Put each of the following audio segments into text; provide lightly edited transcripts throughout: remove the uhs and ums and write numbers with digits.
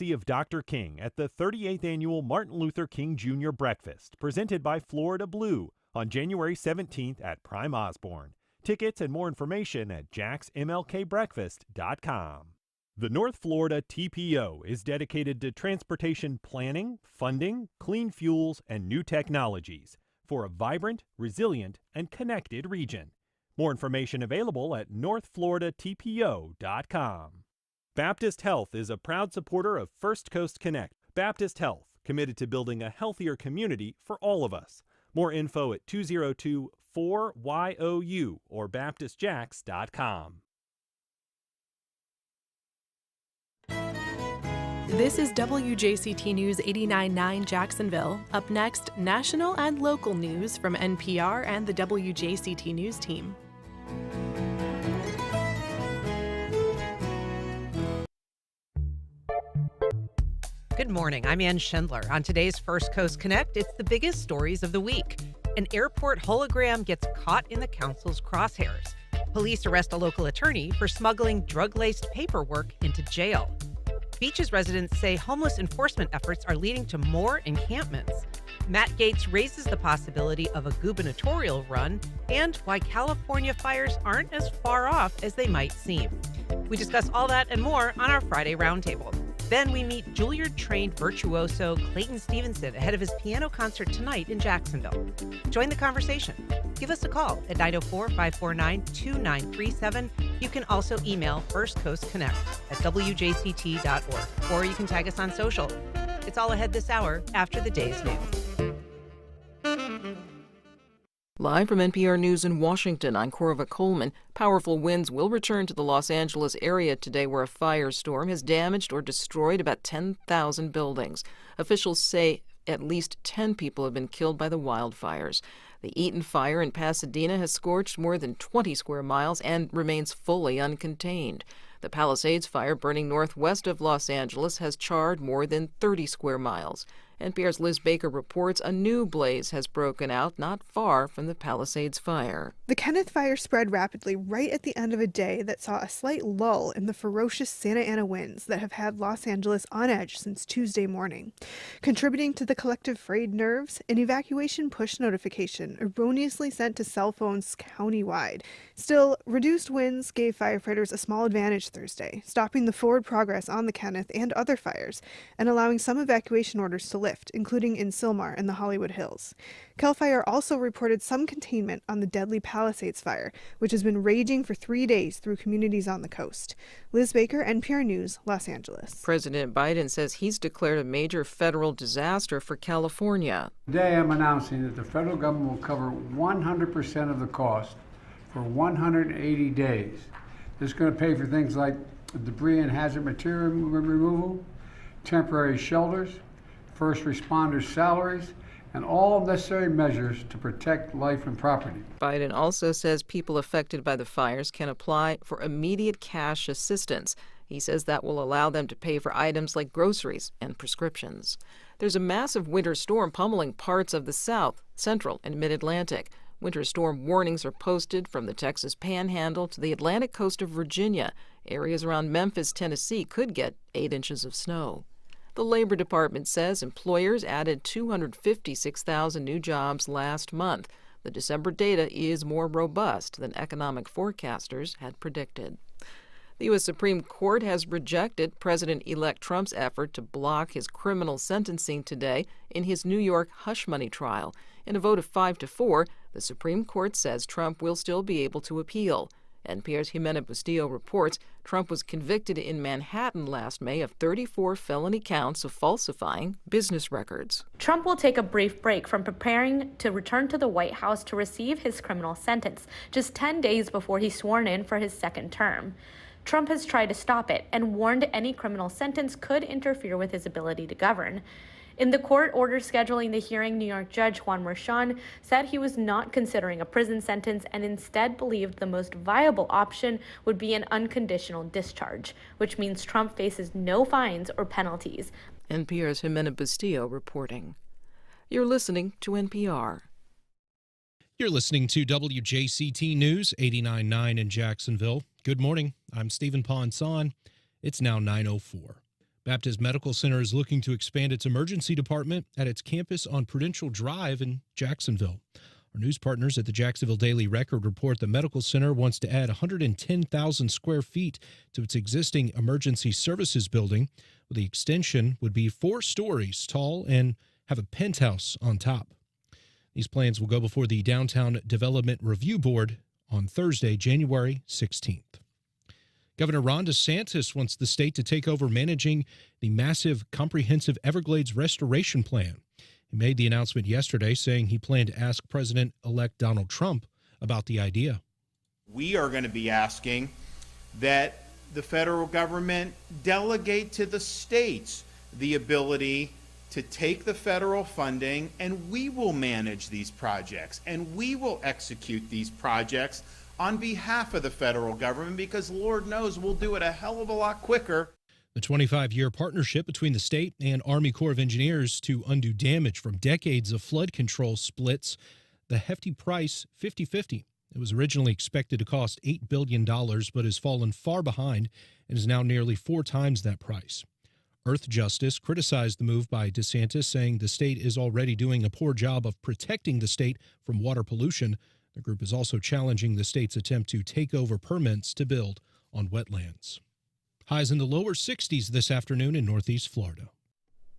courtesy of Dr. King at the 38th Annual Martin Luther King Jr. Breakfast, presented by Florida Blue on January 17th at Prime Osborne. Tickets and more information at jacksmlkbreakfast.com. The North Florida TPO is dedicated to transportation planning, funding, clean fuels, and new technologies for a vibrant, resilient, and connected region. More information available at northfloridatpo.com. Baptist Health is a proud supporter of First Coast Connect. Baptist Health, committed to building a healthier community for all of us. More info at 202-4YOU or baptistjax.com. This is WJCT News 89.9 Jacksonville. Up next, national and local news from NPR and the WJCT News team. Good morning, I'm Ann Schindler. On today's First Coast Connect, it's the biggest stories of the week. An airport hologram gets caught in the council's crosshairs. Police arrest a local attorney for smuggling drug-laced paperwork into jail. Beaches residents say homeless enforcement efforts are leading to more encampments. Matt Gaetz raises the possibility of a gubernatorial run and why California fires aren't as far off as they might seem. We discuss all that and more on our Friday Roundtable. Then we meet Juilliard-trained virtuoso Clayton Stevenson ahead of his piano concert tonight in Jacksonville. Join the conversation. Give us a call at 904-549-2937. You can also email firstcoastconnect@wjct.org, or you can tag us on social. It's all ahead this hour after the day's news. Live from NPR News in Washington, I'm Corva Coleman. Powerful winds will return to the Los Angeles area today, where a firestorm has damaged or destroyed about 10,000 buildings. Officials say at least 10 people have been killed by the wildfires. The Eaton fire in Pasadena has scorched more than 20 square miles and remains fully uncontained. The Palisades fire burning northwest of Los Angeles has charred more than 30 square miles. NPR's Liz Baker reports a new blaze has broken out not far from the Palisades fire. The Kenneth fire spread rapidly right at the end of a day that saw a slight lull in the ferocious Santa Ana winds that have had Los Angeles on edge since Tuesday morning. Contributing to the collective frayed nerves, an evacuation push notification erroneously sent to cell phones countywide. Still, reduced winds gave firefighters a small advantage Thursday, stopping the forward progress on the Kenneth and other fires and allowing some evacuation orders to lift, including in Sylmar and the Hollywood Hills. CAL FIRE also reported some containment on the deadly Palisades fire, which has been raging for 3 days through communities on the coast. Liz Baker, NPR News, Los Angeles. President Biden says he's declared a major federal disaster for California. Today I'm announcing that the federal government will cover 100% of the cost for 180 days. This is going to pay for things like debris and hazard material removal, temporary shelters, first responders' salaries, and all necessary measures to protect life and property. Biden also says people affected by the fires can apply for immediate cash assistance. He says that will allow them to pay for items like groceries and prescriptions. There's a massive winter storm pummeling parts of the South, Central, and Mid-Atlantic. Winter storm warnings are posted from the Texas Panhandle to the Atlantic coast of Virginia. Areas around Memphis, Tennessee could get 8 inches of snow. The Labor Department says employers added 256,000 new jobs last month. The December data is more robust than economic forecasters had predicted. The U.S. Supreme Court has rejected President-elect Trump's effort to block his criminal sentencing today in his New York hush money trial. In a vote of 5-4, the Supreme Court says Trump will still be able to appeal. NPR's Jimena Bustillo reports Trump was convicted in Manhattan last May of 34 felony counts of falsifying business records. Trump will take a brief break from preparing to return to the White House to receive his criminal sentence, just 10 days before he's sworn in for his second term. Trump has tried to stop it and warned any criminal sentence could interfere with his ability to govern. In the court order scheduling the hearing, New York Judge Juan Merchan said he was not considering a prison sentence and instead believed the most viable option would be an unconditional discharge, which means Trump faces no fines or penalties. NPR's Jimena Bustillo reporting. You're listening to NPR. You're listening to WJCT News 89.9 in Jacksonville. Good morning. I'm Stephen Ponson. It's now 9:04. Baptist Medical Center is looking to expand its emergency department at its campus on Prudential Drive in Jacksonville. Our news partners at the Jacksonville Daily Record report the medical center wants to add 110,000 square feet to its existing emergency services building. The extension would be 4 stories tall and have a penthouse on top. These plans will go before the Downtown Development Review Board on Thursday, January 16th. Governor Ron DeSantis wants the state to take over managing the massive comprehensive Everglades restoration plan. He made the announcement yesterday, saying he planned to ask President-elect Donald Trump about the idea. We are going to be asking that the federal government delegate to the states the ability to take the federal funding, and we will manage these projects, and we will execute these projects on behalf of the federal government, because Lord knows we'll do it a hell of a lot quicker. The 25-year partnership between the state and Army Corps of Engineers to undo damage from decades of flood control splits the hefty price 50-50. It was originally expected to cost $8 billion, but has fallen far behind and is now nearly 4 times that price. Earth Justice criticized the move by DeSantis, saying the state is already doing a poor job of protecting the state from water pollution. The group is also challenging the state's attempt to take over permits to build on wetlands. Highs in the lower 60s this afternoon in Northeast Florida.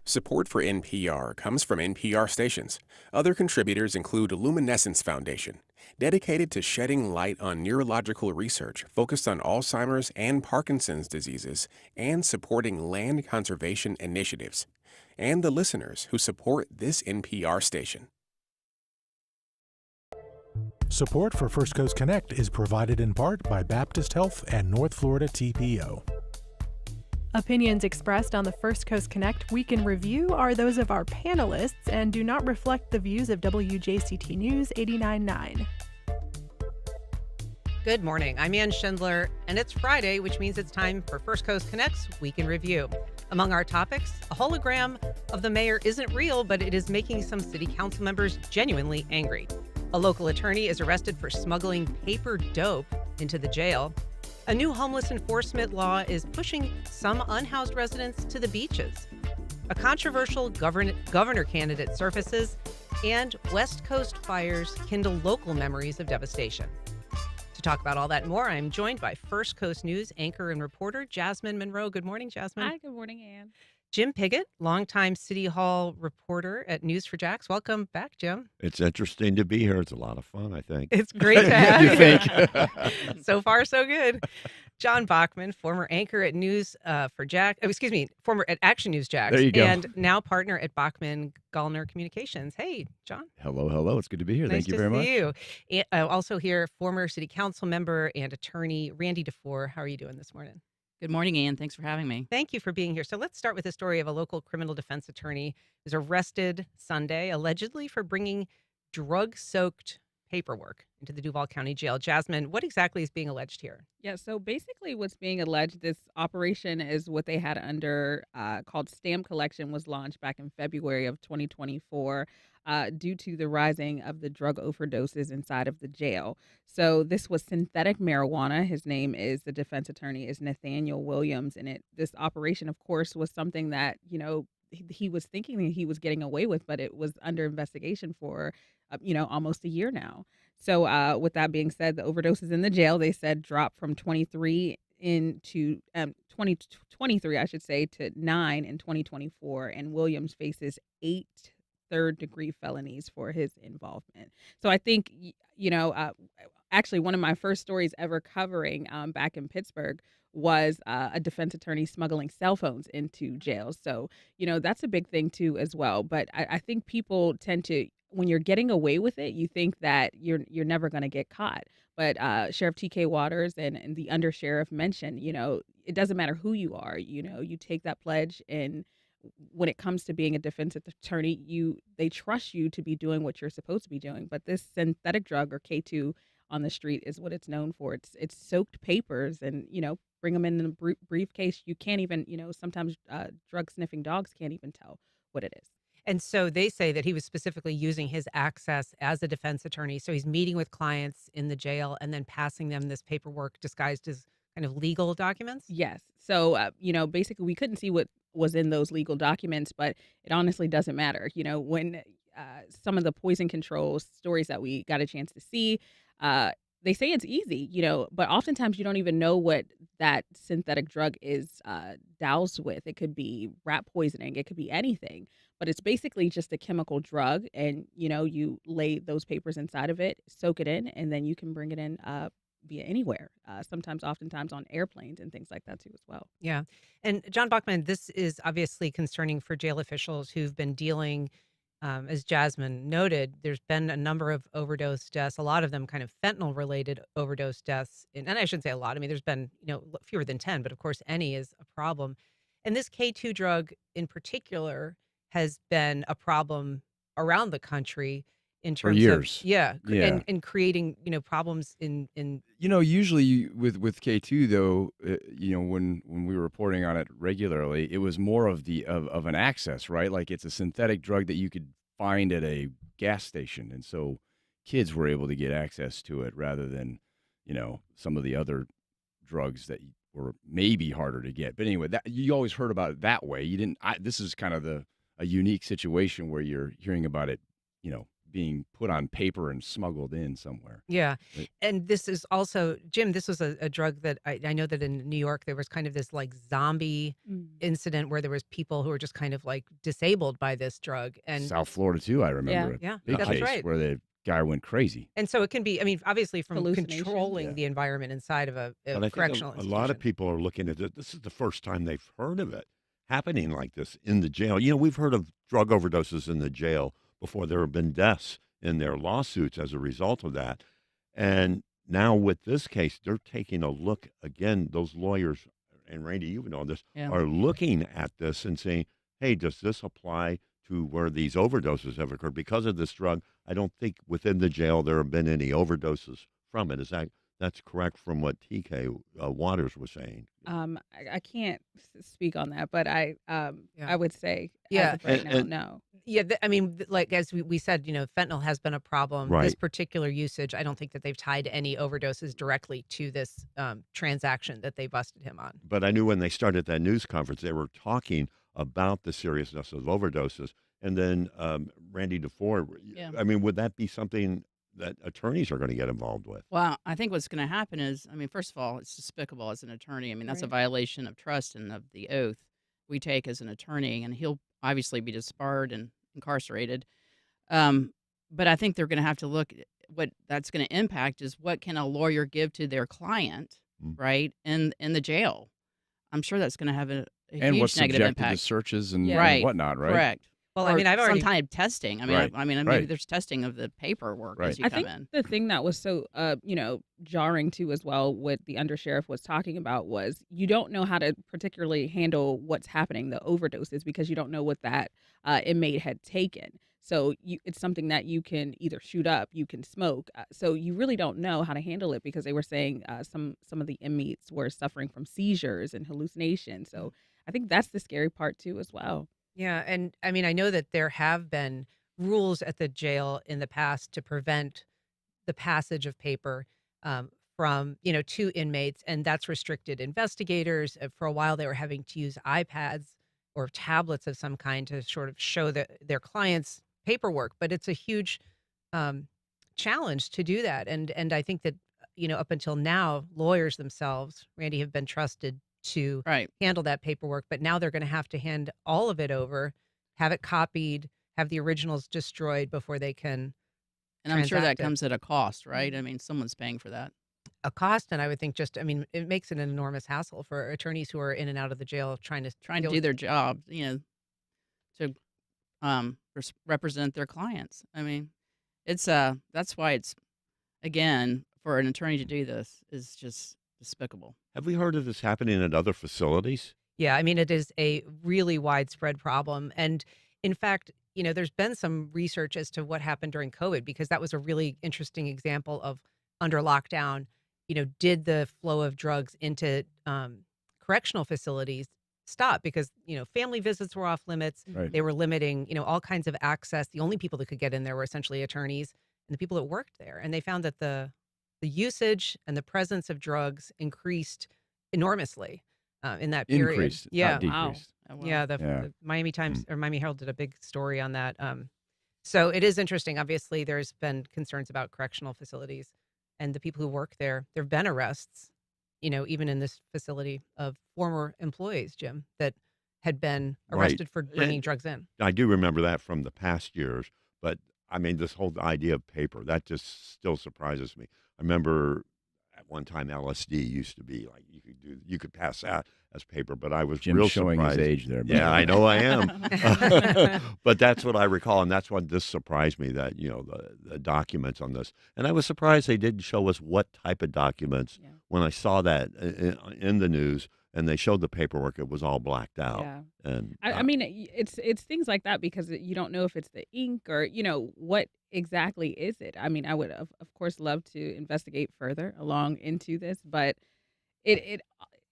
Support for NPR comes from NPR stations. Other contributors include Luminescence Foundation, dedicated to shedding light on neurological research focused on Alzheimer's and Parkinson's diseases and supporting land conservation initiatives, and the listeners who support this NPR station. Support for First Coast Connect is provided in part by Baptist Health and North Florida TPO. Opinions expressed on the First Coast Connect Week in Review are those of our panelists and do not reflect the views of WJCT News 89.9. Good morning. I'm Ann Schindler, and it's Friday, which means it's time for First Coast Connect's Week in Review. Among our topics, a hologram of the mayor isn't real, but it is making some city council members genuinely angry. A local attorney is arrested for smuggling paper dope into the jail. A new homeless enforcement law is pushing some unhoused residents to the beaches. A controversial governor candidate surfaces, and West Coast fires kindle local memories of devastation. To talk about all that and more, I'm joined by First Coast News anchor and reporter Jasmine Monroe. Good morning, Jasmine. Hi, good morning, Ann. Jim Piggott, longtime City Hall reporter at News for Jax. Welcome back, Jim. It's interesting to be here. It's a lot of fun, I think. It's great to have you. Think? So far, so good. John Bachman, former anchor at former at Action News Jax. There you go. And now partner at Bachman Galnor Communications. Hey, John. Hello. It's good to be here. Nice Thank you very much. You. And, also here, former city council member and attorney Randy DeFoor. How are you doing this morning? Good morning, Ann. Thanks for having me. Thank you for being here. So let's start with the story of a local criminal defense attorney who's arrested Sunday, allegedly for bringing drug-soaked paperwork into the Duval County Jail. Jasmine, what exactly is being alleged here? Yeah, so basically what's being alleged, this operation is what they had under called Stamp Collection, was launched back in February of 2024 due to the rising of the drug overdoses inside of the jail. So this was synthetic marijuana. His name is, the defense attorney is Nathaniel Williams. And this operation, of course, was something that, he was thinking that he was getting away with, but it was under investigation for, almost a year now. So with that being said, the overdoses in the jail, they said, dropped from 23 into 2023, I should say, to 9 in 2024. And Williams faces 8 third-degree felonies for his involvement. So I think, actually one of my first stories ever covering back in Pittsburgh was a defense attorney smuggling cell phones into jails. So, that's a big thing too as well. But I think people tend to, when you're getting away with it, you think that you're never going to get caught. But Sheriff T.K. Waters and the undersheriff mentioned, it doesn't matter who you are, you take that pledge, and when it comes to being a defense attorney, they trust you to be doing what you're supposed to be doing. But this synthetic drug, or K2 on the street, is what it's known for. It's soaked papers, and bring them in a briefcase. You can't even, sometimes drug sniffing dogs can't even tell what it is. And so they say that he was specifically using his access as a defense attorney. So he's meeting with clients in the jail and then passing them this paperwork disguised as kind of legal documents? Yes. So, basically we couldn't see what was in those legal documents, but it honestly doesn't matter. When some of the poison control stories that we got a chance to see, they say it's easy, but oftentimes you don't even know what that synthetic drug is doused with. It could be rat poisoning, it could be anything, but it's basically just a chemical drug. And, you lay those papers inside of it, soak it in, and then you can bring it in via anywhere, oftentimes on airplanes and things like that too as well. Yeah. And John Bachman, this is obviously concerning for jail officials who've been dealing, as Jasmine noted, there's been a number of overdose deaths, a lot of them kind of fentanyl-related overdose deaths. And I shouldn't say a lot. I mean, there's been, fewer than 10, but of course, any is a problem. And this K2 drug in particular has been a problem around the country in terms for years. Of, and creating, problems in usually with K2 though, when we were reporting on it regularly, it was more of of an access, right? Like it's a synthetic drug that you could find at a gas station, and so kids were able to get access to it rather than, some of the other drugs that were maybe harder to get. But anyway, that you always heard about it that way. You didn't. This is kind of a unique situation where you're hearing about it, being put on paper and smuggled in somewhere. Yeah. And this is also, Jim, this was a drug that I know that in New York, there was kind of this like zombie incident where there was people who were just kind of like disabled by this drug. And South Florida too, I remember. Yeah, big that's case right. where the guy went crazy. And so it can be, obviously from Hallucination. controlling the environment inside of a But I correctional think a institution. lot of people are looking at it. This is the first time they've heard of it happening like this in the jail. We've heard of drug overdoses in the jail before. There have been deaths in their lawsuits as a result of that. And now with this case, they're taking a look again. Those lawyers, and Randy, you know this, are looking at this and saying, hey, does this apply to where these overdoses have occurred? Because of this drug, I don't think within the jail there have been any overdoses from it. That's correct from what TK Waters was saying? I can't speak on that, but I would say as of right now, no. Yeah, like as we said, fentanyl has been a problem. Right. This particular usage, I don't think that they've tied any overdoses directly to this transaction that they busted him on. But I knew when they started that news conference, they were talking about the seriousness of overdoses. And then Randy DeFoor, would that be something that attorneys are going to get involved with? Well, I think what's going to happen is, first of all, it's despicable as an attorney. That's a violation of trust and of the oath we take as an attorney, and he'll obviously be disbarred and incarcerated. But I think they're going to have to look at what that's going to impact is what can a lawyer give to their client, right, in the jail. I'm sure that's going to have a and huge what's negative subjected impact. to searches and whatnot, right? Correct. Well, I've already some kind of testing. Maybe there's testing of the paperwork as you I come think in. the thing that was so, jarring too as well, what the undersheriff was talking about was you don't know how to particularly handle what's happening, the overdoses, because you don't know what that inmate had taken. So it's something that you can either shoot up, you can smoke. So you really don't know how to handle it because they were saying some of the inmates were suffering from seizures and hallucinations. So I think that's the scary part too as well. Yeah, and I know that there have been rules at the jail in the past to prevent the passage of paper from, to inmates, and that's restricted investigators. For a while, they were having to use iPads or tablets of some kind to sort of show their clients paperwork, but it's a huge challenge to do that. And I think that, up until now, lawyers themselves, Randy, have been trusted to handle that paperwork, but now they're going to have to hand all of it over, have it copied, have the originals destroyed before they can. And I'm sure that comes at a cost, right? Someone's paying for that. A cost, and I would think it makes it an enormous hassle for attorneys who are in and out of the jail trying to do their job, to represent their clients. It's that's why it's, again, for an attorney to do this is just despicable. Have we heard of this happening at other facilities? Yeah, it is a really widespread problem. And in fact, there's been some research as to what happened during COVID, because that was a really interesting example of under lockdown, did the flow of drugs into correctional facilities stop? Because, family visits were off limits. Right. They were limiting, all kinds of access. The only people that could get in there were essentially attorneys and the people that worked there. And they found that the usage and the presence of drugs increased enormously in that period. Increased, not decreased. well. Yeah, the Miami Times or Miami Herald did a big story on that. So it is interesting. Obviously, there's been concerns about correctional facilities and the people who work there. There have been arrests, even in this facility of former employees, Jim, that had been arrested for bringing drugs in. I do remember that from the past years, but I mean, this whole idea of paper, that just still surprises me. I remember at one time LSD used to be like you could pass that as paper, but I was Jim real showing surprised. his age there. Yeah, I know I am. But that's what I recall, and that's what this surprised me, that the documents on this. And I was surprised they didn't show us what type of documents. When I saw that in the news and they showed the paperwork, it was all blacked out. Yeah. And I mean, it's things like that because you don't know if it's the ink or what exactly is it. I mean, I would of course love to investigate further along into this, but it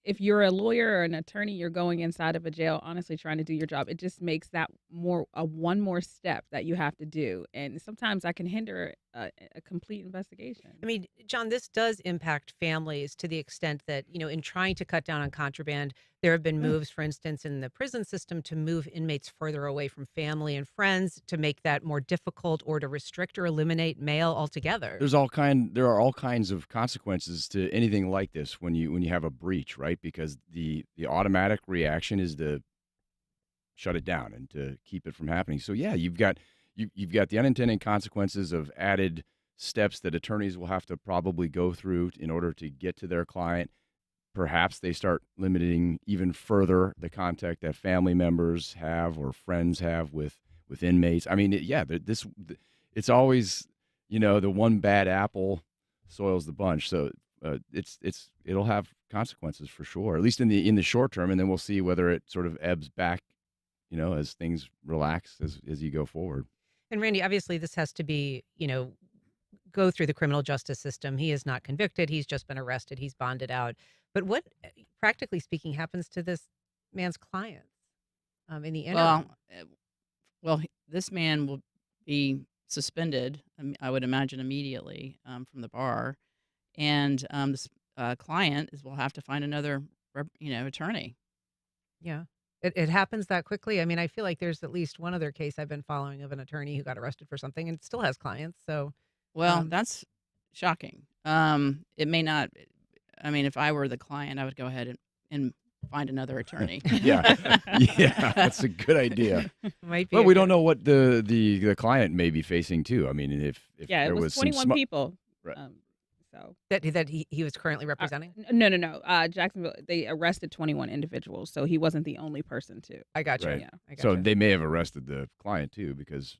if you're a lawyer or an attorney, you're going inside of a jail, honestly trying to do your job. It just makes that one more step that you have to do, and sometimes that can hinder a complete investigation. I mean, John, this does impact families to the extent that, in trying to cut down on contraband, there have been moves, for instance, in the prison system to move inmates further away from family and friends to make that more difficult or to restrict or eliminate mail altogether. There are all kinds of consequences to anything like this when you have a breach, right? Because the automatic reaction is to shut it down and to keep it from happening. So yeah, you've got the unintended consequences of added steps that attorneys will have to probably go through in order to get to their client. Perhaps they start limiting even further the contact that family members have or friends have with inmates. I mean, it's always, the one bad apple soils the bunch. So it'll have consequences for sure, at least in the short term, and then we'll see whether it sort of ebbs back, as things relax as you go forward. And Randy, obviously this has to be, go through the criminal justice system. He is not convicted. He's just been arrested. He's bonded out. But what, practically speaking, happens to this man's clients in the interim? Well, this man will be suspended, I would imagine, immediately from the bar, and this client will have to find another, attorney. Yeah. It happens that quickly. I mean, I feel like there's at least one other case I've been following of an attorney who got arrested for something and still has clients. So, well, that's shocking. It may not. I mean, if I were the client, I would go ahead and find another attorney. Yeah, that's a good idea. Might be. Well, we don't know what the client may be facing too. I mean, if there it was 21 people. Right. So that he was currently representing? No. Jacksonville, they arrested 21 individuals, so he wasn't the only person too. I got you. Right. Yeah, I got so you. they may have arrested the client too, because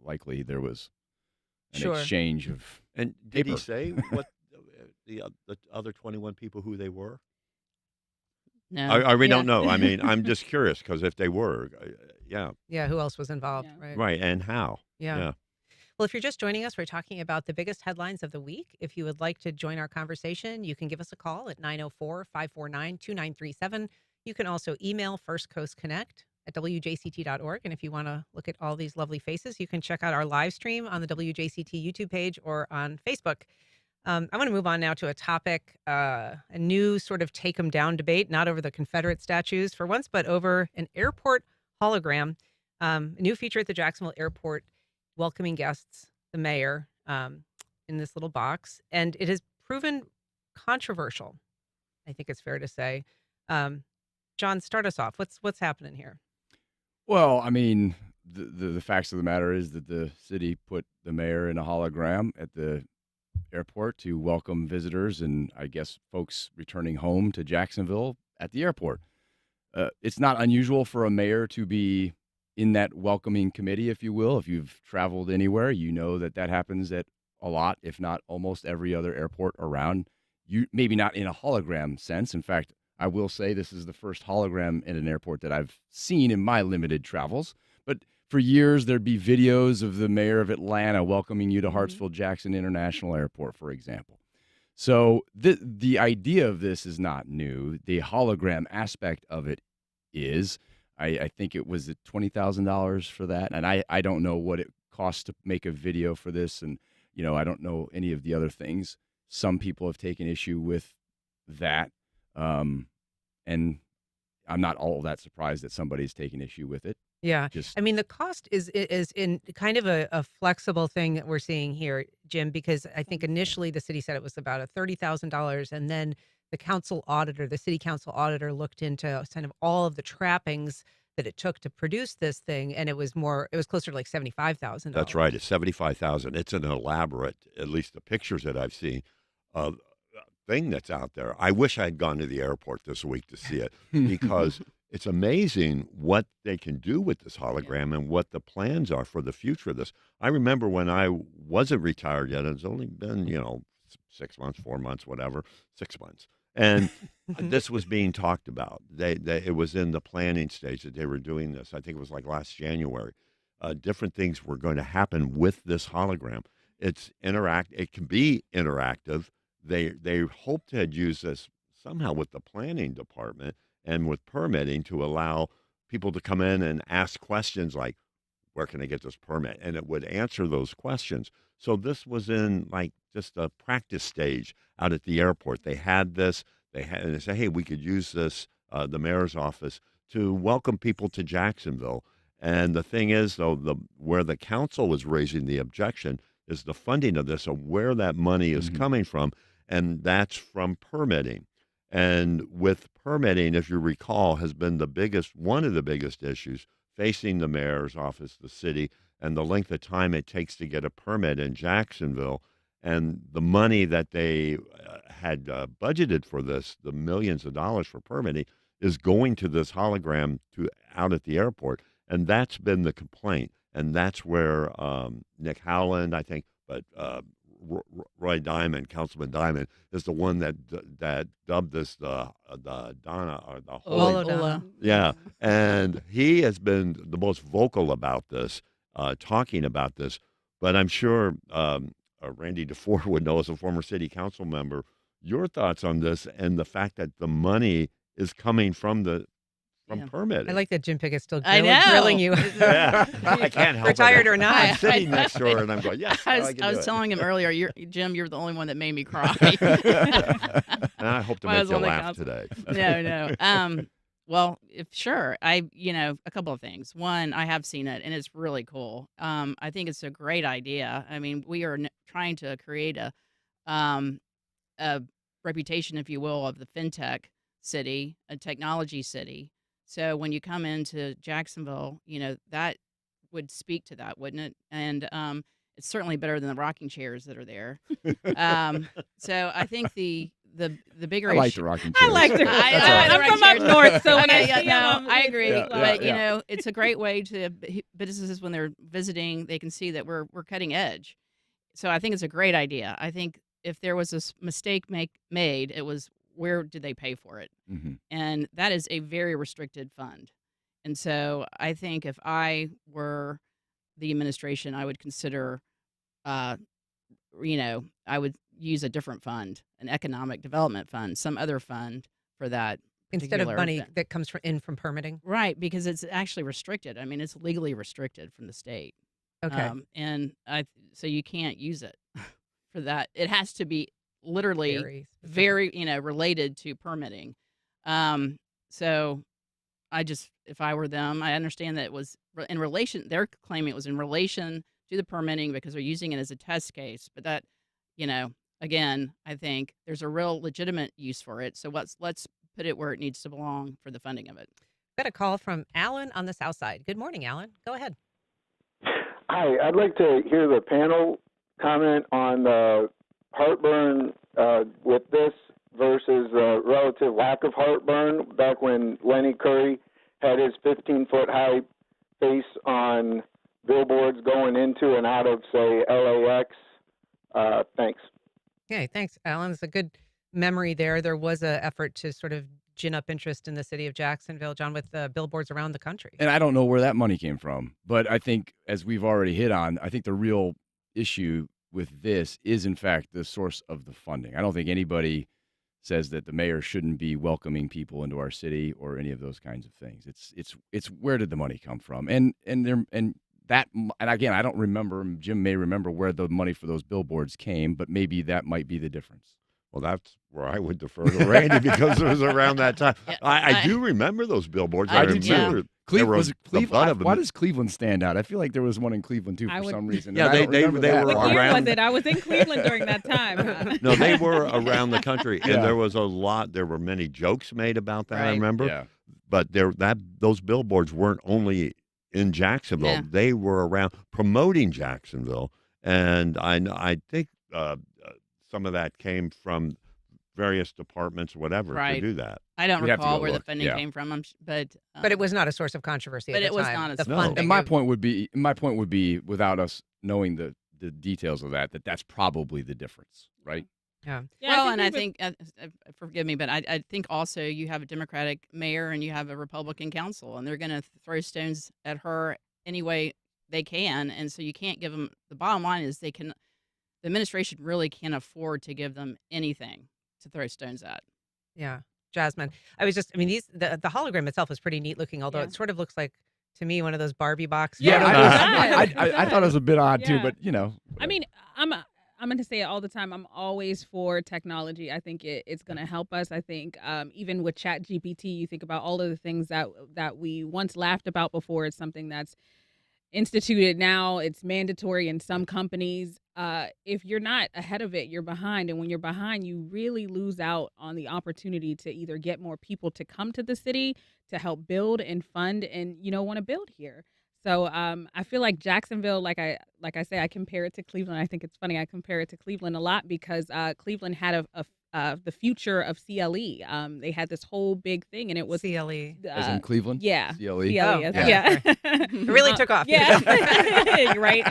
likely there was an exchange of And did he say what the other 21 people, who they were? No. We don't know. I mean, I'm just curious, because if they were, yeah. Yeah, who else was involved, right? Right, and how? Yeah. Well, if you're just joining us, we're talking about the biggest headlines of the week. If you would like to join our conversation, you can give us a call at 904-549-2937. You can also email firstcoastconnect@wjct.org. And if you want to look at all these lovely faces, you can check out our live stream on the WJCT YouTube page or on Facebook. I want to move on now to a topic, a new sort of take 'em down debate, not over the Confederate statues for once, but over an airport hologram, a new feature at the Jacksonville airport, welcoming guests, the mayor, in this little box. And it has proven controversial, I think it's fair to say. John, start us off. What's happening here? Well, I mean, the facts of the matter is that the city put the mayor in a hologram at the airport to welcome visitors and, I guess, folks returning home to Jacksonville at the airport. It's not unusual for a mayor to be in that welcoming committee, if you will. If you've traveled anywhere, you know that happens at a lot, if not almost every other airport around. You maybe not in a hologram sense. In fact, I will say this is the first hologram in an airport that I've seen in my limited travels. But for years, there'd be videos of the mayor of Atlanta welcoming you to Hartsfield-Jackson International Airport, for example. So the idea of this is not new. The hologram aspect of it is. I think it was at $20,000 for that. And I don't know what it costs to make a video for this. And, I don't know any of the other things. Some people have taken issue with that. And I'm not all that surprised that somebody's taking issue with it. Yeah. Just I mean, the cost is in kind of a flexible thing that we're seeing here, Jim, because I think initially the city said it was about $30,000, and then the city council auditor looked into kind of all of the trappings that it took to produce this thing, and it was closer to like $75,000. That's right. It's 75,000. It's an elaborate, at least the pictures that I've seen, thing that's out there. I wish I had gone to the airport this week to see it because it's amazing what they can do with this hologram and what the plans are for the future of this. I remember when I wasn't retired yet, it's only been, 6 months, 4 months, whatever, 6 months. And this was being talked about. It was in the planning stage that they were doing this. I think it was like last January. Different things were going to happen with this hologram. It can be interactive. They hoped to have used this somehow with the planning department and with permitting to allow people to come in and ask questions like, where can I get this permit? And it would answer those questions. So this was in like just a practice stage out at the airport. They had this, and they said, hey, we could use this, the mayor's office, to welcome people to Jacksonville. And the thing is, though, where the council was raising the objection is the funding of this, of where that money is coming from, and that's from permitting. And with permitting, if you recall, has been one of the biggest issues facing the mayor's office, the city, and the length of time it takes to get a permit in Jacksonville. And the money that they had budgeted for this, the millions of dollars for permitting, is going to this hologram out at the airport. And that's been the complaint. And that's where Nick Howland, I think, but Roy Diamond, Councilman Diamond, is the one that dubbed this the Donna, or the Holo Donna. Yeah, and he has been the most vocal about this, talking about this. But I'm sure Randy DeFoor would know, as a former city council member, your thoughts on this and the fact that the money is coming from permitting. I like that Jim Piggott's still I know. grilling you. Yeah, I can't help Retired it. or not. I'm sitting next to her and I'm going, yes, I can was do it. telling him earlier, Jim, you're the only one that made me cry. And I hope to make you laugh today. No. Well, sure. A couple of things. One, I have seen it, and it's really cool. I think it's a great idea. I mean, we are trying to create a reputation, if you will, of the fintech city, a technology city. So when you come into Jacksonville, that would speak to that, wouldn't it? And it's certainly better than the rocking chairs that are there. So I think the bigger I like issue. the rocking chairs. I like the. I'm from up north, so when I see them, I agree. Yeah, But it's a great way to businesses, when they're visiting, they can see that we're cutting edge. So I think it's a great idea. I think if there was a mistake made, it was, where did they pay for it? Mm-hmm. And that is a very restricted fund. And so I think if I were the administration, I would consider, I would use a different fund, an economic development fund, some other fund for that. Instead of money that comes in from permitting? Right, because it's actually restricted. I mean, it's legally restricted from the state. Okay. So you can't use it for that. It has to be literally very related to permitting. So if I were them, I understand that it was in relation, they're claiming it was in relation to the permitting because they're using it as a test case. But that, again, I think there's a real legitimate use for it. So let's put it where it needs to belong for the funding of it. Got a call from Alan on the south side. Good morning, Alan. Go ahead. Hi, I'd like to hear the panel comment on the heartburn with this versus the relative lack of heartburn back when Lenny Curry had his 15-foot high face on billboards going into and out of, say, LAX. Thanks. Okay, thanks, Alan. It's a good memory there. There was an effort to sort of gin up interest in the city of Jacksonville, John, with billboards around the country. And I don't know where that money came from, but I think, as we've already hit on, I think the real issue with this is, in fact, the source of the funding. I don't think anybody says that the mayor shouldn't be welcoming people into our city or any of those kinds of things. It's where did the money come from? And again, I don't remember. Jim may remember where the money for those billboards came, but maybe that might be the difference. Well, that's where I would defer to Randy because it was around that time. Yeah, I do remember those billboards. I do too. remember they were Why does Cleveland stand out? I feel like there was one in Cleveland too for some reason. Yeah, they were What year around. was it? I was in Cleveland during that time. No, they were around the country, and there was a lot. There were many jokes made about that. I remember. Yeah. But those billboards weren't only in Jacksonville; Yeah. they were around promoting Jacksonville, and I think some of that came from various departments, whatever, Right. to do that. I don't We'd have to recall go where the look. funding Yeah. came from, but But it was not a source of controversy But at it the was time. not a the source. funding. And my point would be, without us knowing the details of that's probably the difference, right? Yeah. well, and I think, forgive me, but I think also you have a Democratic mayor and you have a Republican council, and they're going to throw stones at her any way they can, and so you can't give them. The bottom line is the administration really can't afford to give them anything to throw stones at. Yeah. Jasmine. The hologram itself is pretty neat looking, although it sort of looks like, to me, one of those Barbie box. Yeah, photos. I thought it was a bit odd too, Yeah. but you know. I mean, I'm going to say it all the time. I'm always for technology. I think it's going to help us. I think even with ChatGPT, you think about all of the things that we once laughed about before. It's something that's instituted now. It's mandatory in some companies. If you're not ahead of it, you're behind. And when you're behind, you really lose out on the opportunity to either get more people to come to the city to help build and fund and, want to build here. So I feel like Jacksonville, like I say, I compare it to Cleveland. I think it's funny. I compare it to Cleveland a lot because Cleveland had the future of CLE. They had this whole big thing, and it was CLE. As in Cleveland? Yeah. CLE? Yeah. It really took off. Yeah. Right.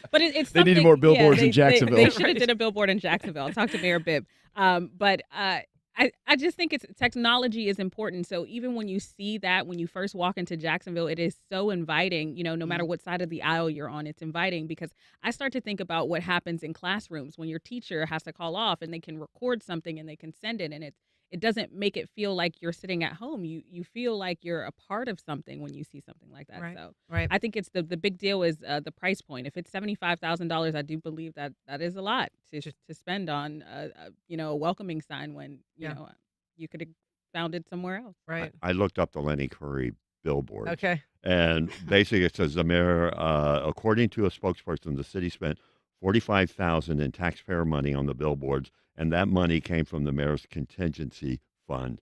But it's They needed something- more billboards in Jacksonville. They should have did a billboard in Jacksonville. I'll talk to Mayor Bibb. But I just think technology is important. So even when you see that, when you first walk into Jacksonville, it is so inviting, no matter what side of the aisle you're on, it's inviting because I start to think about what happens in classrooms when your teacher has to call off and they can record something and they can send it. And it doesn't make it feel like you're sitting at home. You feel like you're a part of something when you see something like that. Right. So Right. I think it's the big deal is the price point. If it's $75,000, I do believe that is a lot to spend on a welcoming sign when you could have found it somewhere else. Right. I looked up the Lenny Curry billboard. Okay. And basically it says the mayor, according to a spokesperson, the city spent $45,000 in taxpayer money on the billboards, and that money came from the mayor's contingency fund.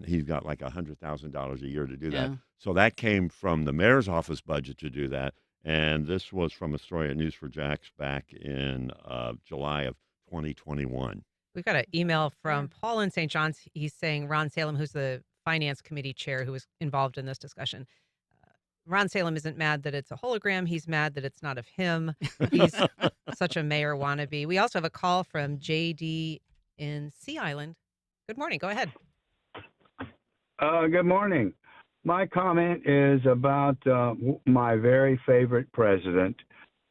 He's got like $100,000 a year to do that. Yeah. So that came from the mayor's office budget to do that. And this was from a story at News4Jax back in July of 2021. We've got an email from Paul in St. John's. He's saying Ron Salem, who's the finance committee chair who was involved in this discussion. Ron Salem isn't mad that it's a hologram. He's mad that it's not of him. He's such a mayor wannabe. We also have a call from JD in Sea Island. Good morning. Go ahead. Good morning. My comment is about my very favorite president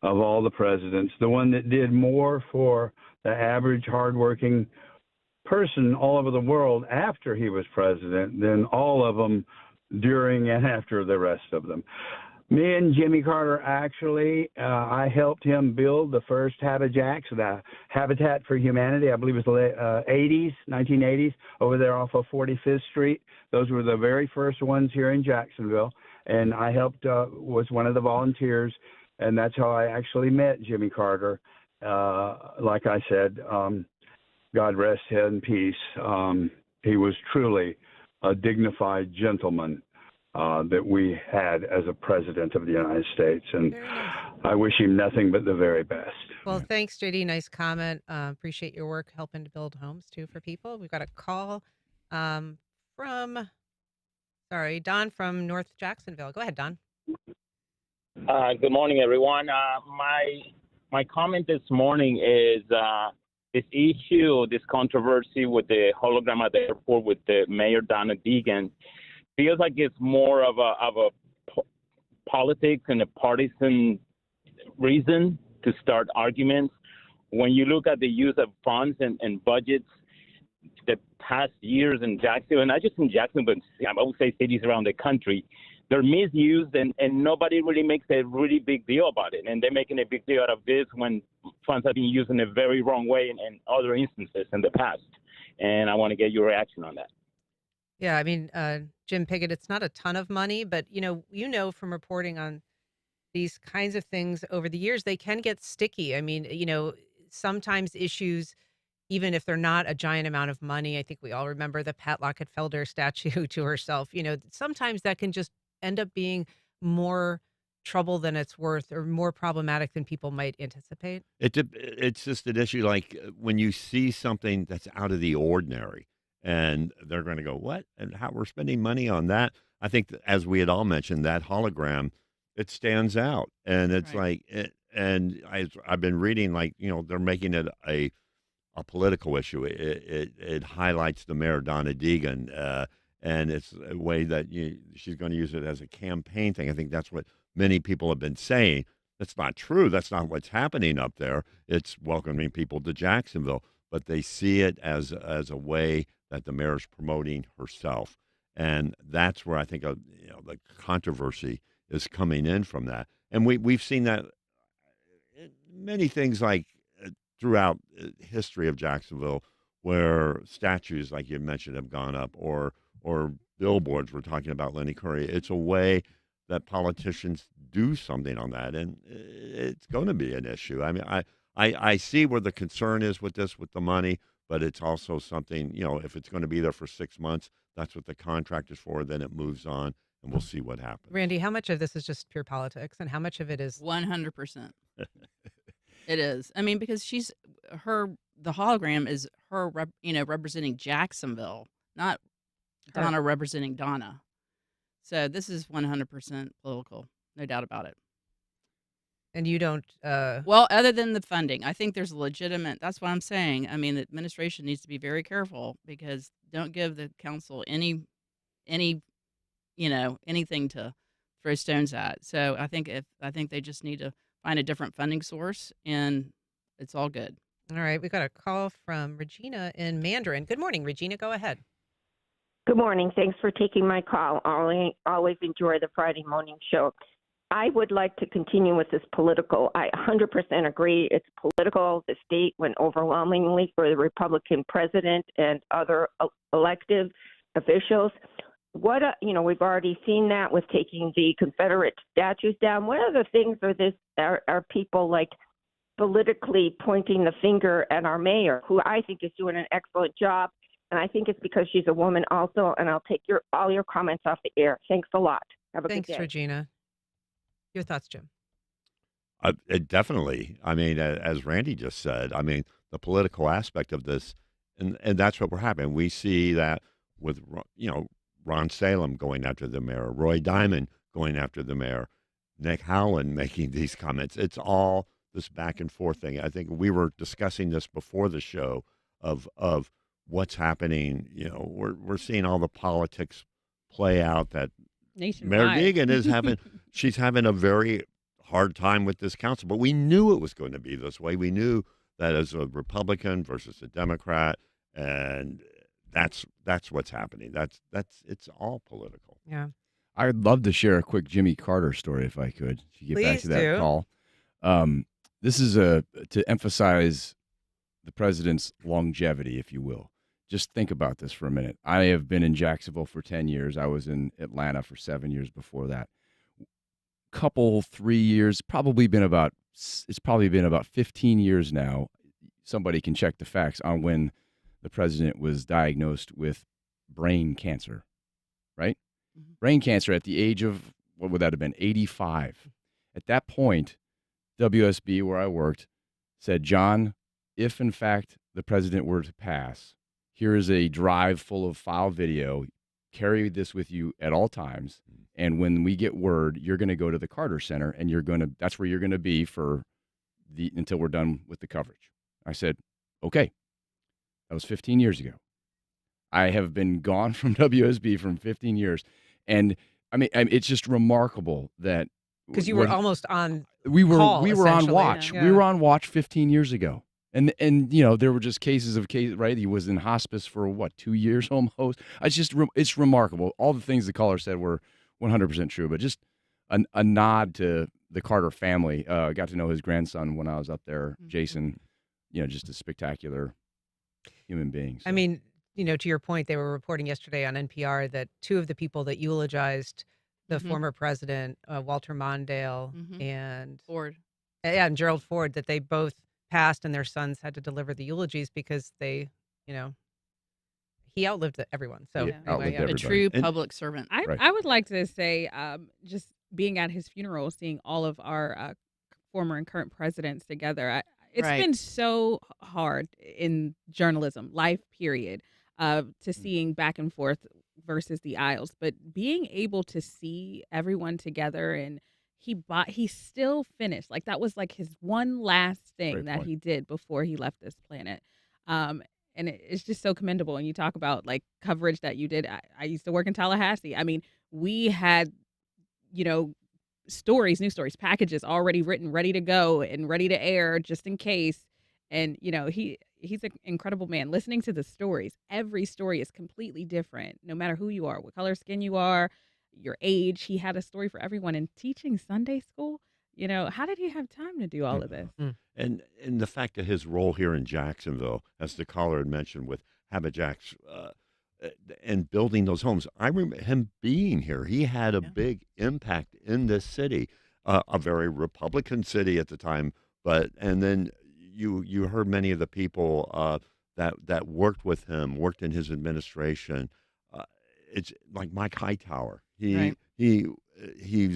of all the presidents, the one that did more for the average hardworking person all over the world after he was president than all of them during and after the rest of them. Me and Jimmy Carter, actually, I helped him build the first Habitat, the Habitat for Humanity, I believe it was the 1980s, over there off of 45th Street. Those were the very first ones here in Jacksonville, and I helped, was one of the volunteers, and that's how I actually met Jimmy Carter. Like I said, God rest him in peace. He was truly a dignified gentleman that we had as a president of the United States. And I wish him nothing but the very best. Well, thanks, JD. Nice comment. Appreciate your work helping to build homes, too, for people. We've got a call from Don from North Jacksonville. Go ahead, Don. Good morning, everyone. My comment this morning is this issue, this controversy with the hologram at the airport with the Mayor Donna Deegan feels like it's more of a politics and a partisan reason to start arguments. When you look at the use of funds and budgets the past years in Jacksonville, and not just in Jacksonville, but I would say cities around the country, they're misused, and nobody really makes a really big deal about it. And they're making a big deal out of this when funds have been used in a very wrong way in other instances in the past. And I want to get your reaction on that. Yeah, I mean, Jim Piggott, it's not a ton of money, but you know from reporting on these kinds of things over the years, they can get sticky. I mean, sometimes issues, even if they're not a giant amount of money, I think we all remember the Pat Lockett-Felder statue to herself. Sometimes that can just end up being more trouble than it's worth, or more problematic than people might anticipate. It's just an issue like when you see something that's out of the ordinary, and they're going to go, what? And how we're spending money on that? I think that, as we had all mentioned, that hologram, it stands out. And it's Right. I've been reading, they're making it a political issue. It highlights the mayor, Donna Deegan, and it's a way that she's going to use it as a campaign thing. I think that's what many people have been saying. That's not true. That's not what's happening up there. It's welcoming people to Jacksonville, but they see it as a way that the mayor's promoting herself, and that's where I think the controversy is coming in from that. And we've seen that many things throughout history of Jacksonville, where statues, like you mentioned, have gone up, or billboards. We're talking about Lenny Curry. It's a way that politicians do something on that, and it's going to be an issue. I mean, I see where the concern is with this, with the money, but it's also something, if it's going to be there for 6 months, that's what the contract is for. Then it moves on, and we'll see what happens. Randy, how much of this is just pure politics, and how much of it is 100%. It is. I mean, because the hologram is her, representing Jacksonville, not her? Donna representing Donna. So this is 100% political, no doubt about it. And you don't. Well, other than the funding, I think there's a legitimate. That's what I'm saying. I mean, the administration needs to be very careful, because don't give the council any, anything to throw stones at. So I think they just need to find a different funding source, and it's all good. All right, we got a call from Regina in Mandarin. Good morning, Regina. Go ahead. Good morning. Thanks for taking my call. Always enjoy the Friday morning show. I would like to continue with this political. I 100% agree. It's political. The state went overwhelmingly for the Republican president and other elected officials. We've already seen that with taking the Confederate statues down. What other things are people politically pointing the finger at our mayor, who I think is doing an excellent job? And I think it's because she's a woman also. And I'll take all your comments off the air. Thanks a lot. Have a good day. Thanks, Regina. Your thoughts, Jim? Definitely. I mean, as Randy just said, I mean, the political aspect of this, and that's what we're having. We see that with, Ron Salem going after the mayor, Roy Diamond going after the mayor, Nick Howland making these comments. It's all this back and forth thing. I think we were discussing this before the show of what's happening. We're seeing all the politics play out that Mayor Deegan is she's having a very hard time with this council, but we knew it was going to be this way. We knew that as a Republican versus a Democrat, and that's what's happening. It's all political. Yeah. I'd love to share a quick Jimmy Carter story if I could. If you get back to that call. This is to emphasize the president's longevity, if you will. Just think about this for a minute. I have been in Jacksonville for 10 years. I was in Atlanta for 7 years before that. 3 years, it's probably been about 15 years now. Somebody can check the facts on when the president was diagnosed with brain cancer, right? Mm-hmm. Brain cancer at the age of, what would that have been, 85. At that point, WSB, where I worked, said, John, if in fact the president were to pass, here is a drive full of file video. Carry this with you at all times. And when we get word, you're going to go to the Carter Center, and that's where you're going to be until we're done with the coverage. I said, okay. That was 15 years ago. I have been gone from WSB for 15 years. And I mean, it's just remarkable that because you were almost on we were on watch. Yeah. We were on watch 15 years ago. And there were just cases, right? He was in hospice for 2 years almost. It's remarkable. All the things the caller said were 100% true, but just a nod to the Carter family. Got to know his grandson when I was up there, Jason. Just a spectacular human being. I mean, to your point, they were reporting yesterday on NPR that two of the people that eulogized the former president, Walter Mondale and Ford. Yeah, and Gerald Ford, that they both passed and their sons had to deliver the eulogies because they, he outlived everyone. So anyway, a true public servant. I would like to say, just being at his funeral, seeing all of our former and current presidents together. It's been so hard in journalism, life period, to seeing back and forth versus the aisles, but being able to see everyone together, and he still finished. Like, that was like his one last thing that he did before he left this planet. And it's just so commendable. And you talk about like coverage that you did. I used to work in Tallahassee. I mean, we had, news stories, packages already written, ready to go and ready to air just in case. And, he's an incredible man. Listening to the stories, every story is completely different, no matter who you are, what color skin you are, your age. He had a story for everyone. And teaching Sunday school, how did he have time to do all of this? And the fact that his role here in Jacksonville, as the caller had mentioned with Habijax, and building those homes. I remember him being here. He had a big impact in this city, a very Republican city at the time. And then you heard many of the people that worked with him, worked in his administration. It's like Mike Hightower. He's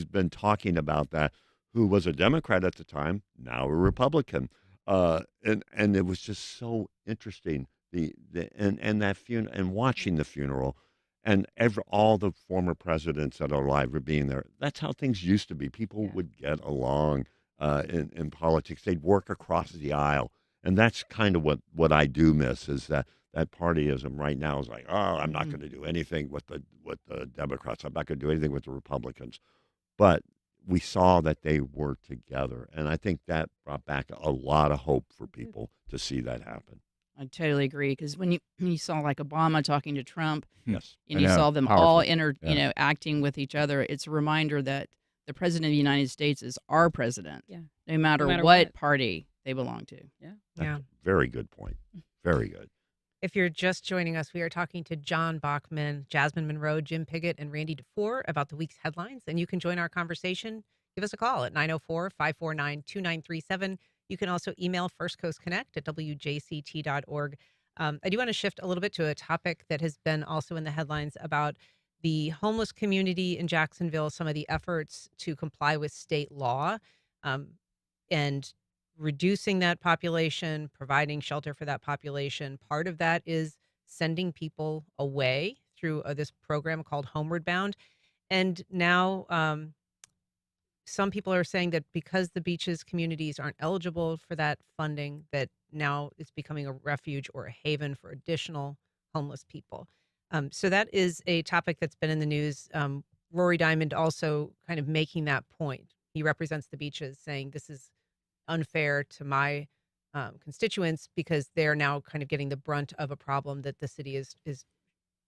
been talking about that. Who was a Democrat at the time, now a Republican, and it was just so interesting. That funeral and watching the funeral, and all the former presidents that are alive were being there. That's how things used to be. People would get along in politics. They'd work across the aisle, and that's kind of what I do miss is that partyism right now is like, oh, I'm not going to do anything with the Democrats. I'm not going to do anything with the Republicans, but we saw that they were together, and I think that brought back a lot of hope for people to see that happen. I totally agree, because when you saw like Obama talking to Trump, yes, and you saw them all acting with each other, it's a reminder that the president of the United States is our president, no matter what party they belong to. That's a very good point. Very good. If you're just joining us, we are talking to John Bachman, Jasmine Monroe, Jim Piggott, and Randy DeFoor about the week's headlines. And you can join our conversation. Give us a call at 904-549-2937. You can also email firstcoastconnect@wjct.org. I do want to shift a little bit to a topic that has been also in the headlines about the homeless community in Jacksonville, some of the efforts to comply with state law, and reducing that population, providing shelter for that population. Part of that is sending people away through this program called Homeward Bound. And now some people are saying that because the beaches communities aren't eligible for that funding, that now it's becoming a refuge or a haven for additional homeless people. So that is a topic that's been in the news. Rory Diamond also kind of making that point. He represents the beaches, saying this is unfair to my constituents because they're now kind of getting the brunt of a problem that the city is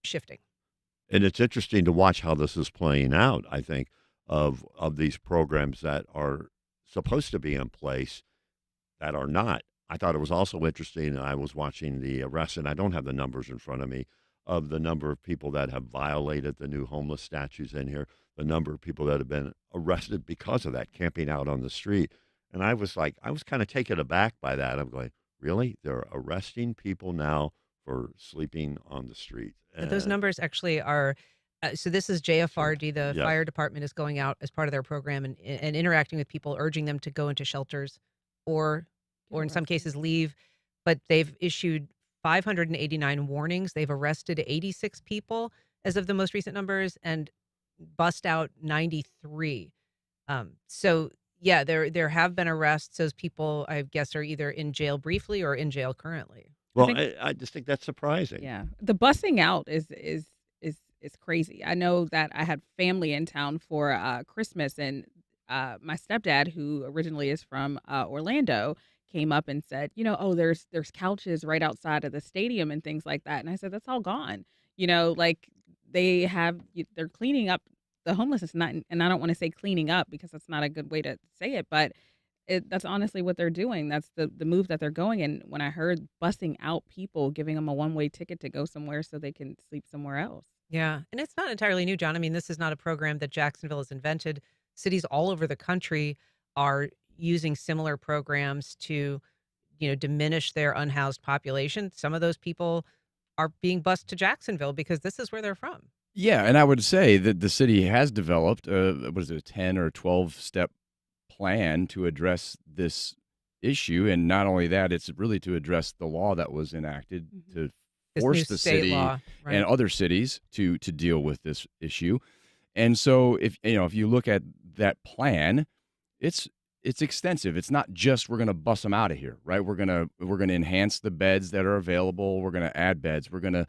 shifting. And it's interesting to watch how this is playing out, I think, of these programs that are supposed to be in place that are not. I thought it was also interesting. I was watching the arrests, and I don't have the numbers in front of me, of the number of people that have violated the new homeless statutes in here, the number of people that have been arrested because of that, camping out on the street. And I was kind of taken aback by that. I'm going, really? They're arresting people now for sleeping on the street. But those numbers actually are, so this is JFRD, the fire department is going out as part of their program and interacting with people, urging them to go into shelters or in some cases leave. But they've issued 589 warnings. They've arrested 86 people as of the most recent numbers and bust out 93. So yeah, there have been arrests. Those people, I guess, are either in jail briefly or in jail currently. Well, I just think that's surprising. Yeah, the busing out is crazy. I know that I had family in town for Christmas, and my stepdad, who originally is from Orlando, came up and said, there's couches right outside of the stadium and things like that. And I said, that's all gone. They're cleaning up the homelessness, not, and I don't want to say cleaning up because that's not a good way to say it, but that's honestly what they're doing. That's the move that they're going. And when I heard busing out people, giving them a one-way ticket to go somewhere so they can sleep somewhere else. Yeah. And it's not entirely new, John. I mean, this is not a program that Jacksonville has invented. Cities all over the country are using similar programs to, diminish their unhoused population. Some of those people are being bused to Jacksonville because this is where they're from. Yeah, and I would say that the city has developed a 10 or 12-step plan to address this issue. And not only that, it's really to address the law that was enacted to This force new the state city law, right. and other cities to deal with this issue. And so if you look at that plan, it's extensive. It's not just we're going to bus them out of here, right? We're going to enhance the beds that are available. We're going to add beds. We're going to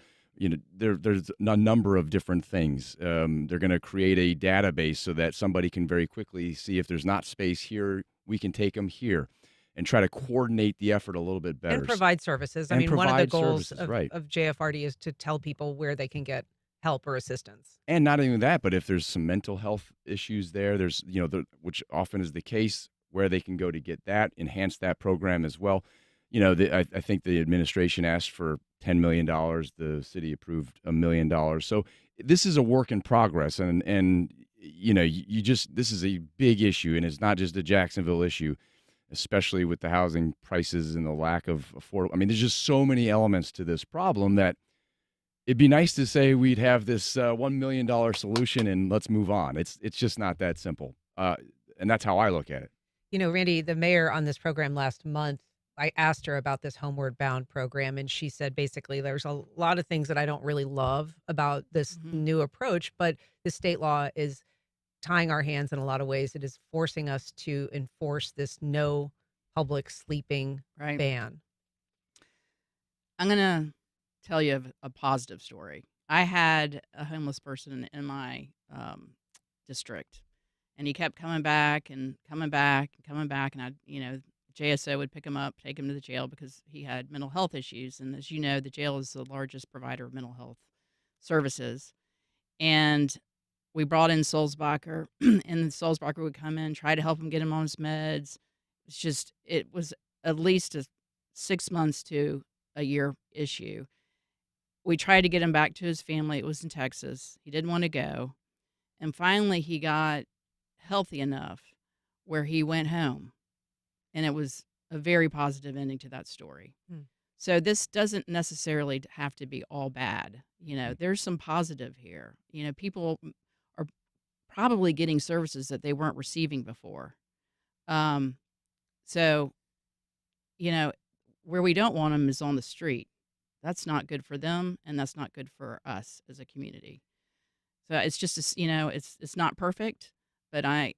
there's a number of different things. They're going to create a database so that somebody can very quickly see if there's not space here, we can take them here, and try to coordinate the effort a little bit better. And provide services. I And mean, one of the provide goals services, right. of JFRD is to tell people where they can get help or assistance. And not even that, but if there's some mental health issues there's, which often is the case, where they can go to get that, enhance that program as well. I think the administration asked for $10 million. The city approved $1 million. So this is a work in progress. And this is a big issue, and it's not just a Jacksonville issue, especially with the housing prices and the lack of affordable. I mean, there's just so many elements to this problem that it'd be nice to say we'd have this $1 million solution and let's move on. It's just not that simple. And that's how I look at it. Randy, the mayor on this program last month, I asked her about this Homeward Bound program, and she said basically there's a lot of things that I don't really love about this new approach, but the state law is tying our hands in a lot of ways. It is forcing us to enforce this no public sleeping ban. I'm going to tell you a positive story. I had a homeless person in my district, and he kept coming back and coming back and coming back. And JSO would pick him up, take him to the jail because he had mental health issues. And as you know, the jail is the largest provider of mental health services. And we brought in Sulzbacher, and Sulzbacher would come in, try to help him get him on his meds. It was at least a 6 months to a year issue. We tried to get him back to his family. It was in Texas. He didn't want to go. And finally, he got healthy enough where he went home. And it was a very positive ending to that story. So this doesn't necessarily have to be all bad. There's some positive here. People are probably getting services that they weren't receiving before. So, where we don't want them is on the street. That's not good for them, and that's not good for us as a community. So it's just, it's not perfect, but I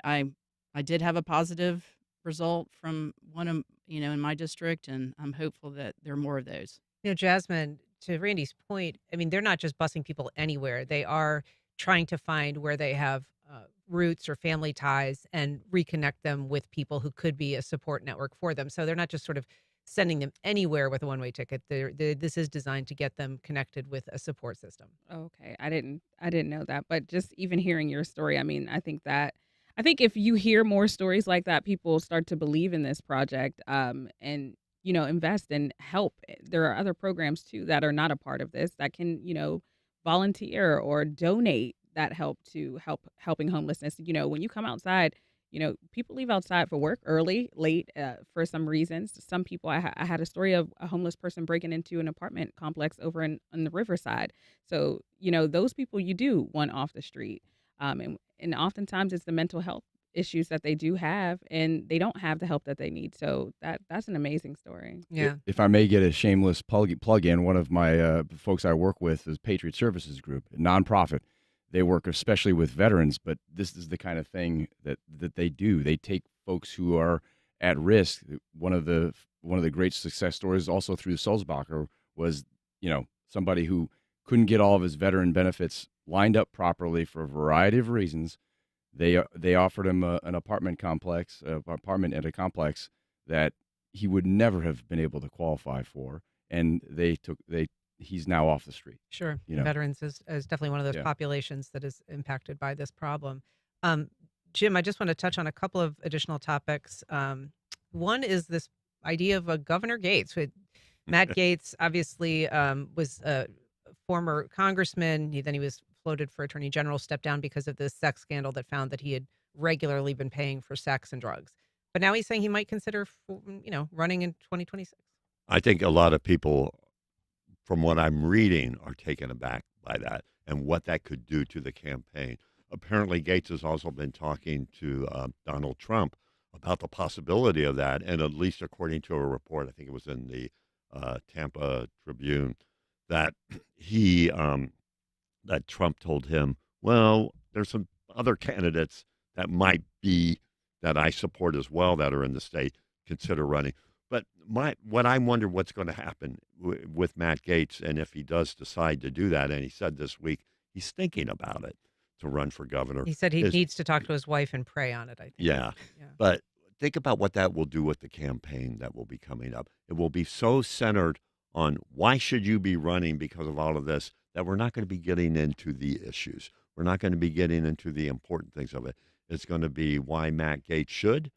did have a positive result from one of, in my district, and I'm hopeful that there are more of those. Jasmine, to Randy's point, I mean, they're not just busing people anywhere. They are trying to find where they have roots or family ties and reconnect them with people who could be a support network for them. So they're not just sort of sending them anywhere with a one-way ticket. This is designed to get them connected with a support system. Okay, I didn't know that, but just even hearing your story, I mean, I think if you hear more stories like that, people start to believe in this project, and invest and help. There are other programs too that are not a part of this that can volunteer or donate that help to helping homelessness. When you come outside, people leave outside for work early, late, for some reasons. Some people, I had a story of a homeless person breaking into an apartment complex over in the Riverside. So, those people you do want off the street. And oftentimes it's the mental health issues that they do have, and they don't have the help that they need. So that's an amazing story. Yeah. If I may get a shameless plug in, one of my folks I work with is Patriot Services Group, a nonprofit. They work especially with veterans, but this is the kind of thing that they do. They take folks who are at risk. One of the great success stories also through Sulzbacher was, somebody who couldn't get all of his veteran benefits lined up properly for a variety of reasons. They offered him an apartment at a complex that he would never have been able to qualify for, and they he's now off the street. Sure. You know? Veterans is definitely one of those Yeah. populations that is impacted by this problem. Jim, I just want to touch on a couple of additional topics. One is this idea of a Governor Gaetz. Matt Gaetz obviously was a former congressman. Then he was floated for attorney general, stepped down because of this sex scandal that found that he had regularly been paying for sex and drugs. But now he's saying he might consider, running in 2026. I think a lot of people, from what I'm reading, are taken aback by that and what that could do to the campaign. Apparently, Gaetz has also been talking to Donald Trump about the possibility of that, and at least according to a report, I think it was in the Tampa Tribune, that that Trump told him, well, there's some other candidates that might be that I support as well that are in the state, consider running. But what I wonder what's going to happen with Matt Gaetz, and if he does decide to do that, and he said this week he's thinking about it to run for governor. He said he needs to talk to his wife and pray on it, I think. Yeah. But think about what that will do with the campaign that will be coming up. It will be so centered on why should you be running because of all of this that we're not going to be getting into the issues. We're not going to be getting into the important things of it. It's going to be why Matt Gaetz should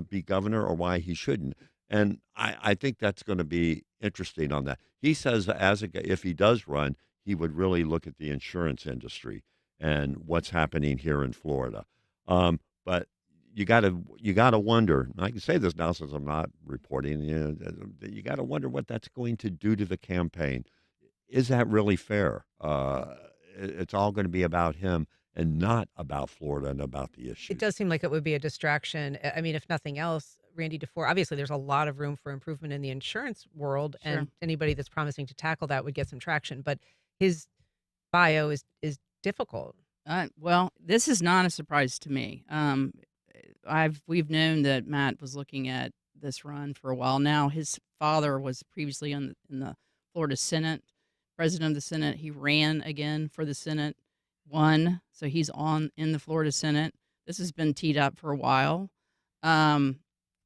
be governor or why he shouldn't. And I think that's going to be interesting on that. He says if he does run, he would really look at the insurance industry and what's happening here in Florida. But you got to wonder, and I can say this now since I'm not reporting, you got to wonder what that's going to do to the campaign. Is that really fair? It's all going to be about him and not about Florida and about the issue. It does seem like it would be a distraction. I mean, if nothing else, Randy DeFoor, obviously there's a lot of room for improvement in the insurance world, Sure. and anybody that's promising to tackle that would get some traction. But his bio is difficult. Well, this is not a surprise to me. We've known that Matt was looking at this run for a while now. His father was previously in the Florida Senate, president of the Senate. He ran again for the Senate, won, so he's in the Florida Senate. This has been teed up for a while.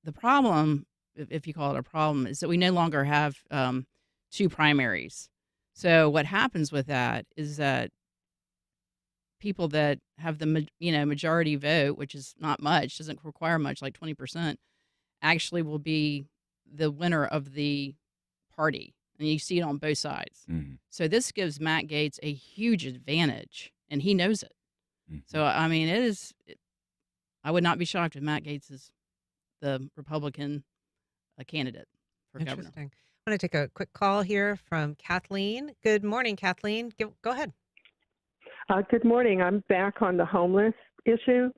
The problem, if you call it a problem, is that we no longer have two primaries. So what happens with that is that people that have the majority vote, which is not much, doesn't require much, like 20%, actually will be the winner of the party. And you see it on both sides. Mm-hmm. So this gives Matt Gaetz a huge advantage, and he knows it. Mm-hmm. So, I mean, I would not be shocked if Matt Gaetz is the Republican candidate for governor. Interesting. I want to take a quick call here from Kathleen. Good morning, Kathleen. Go ahead. Good morning. I'm back on the homeless issue.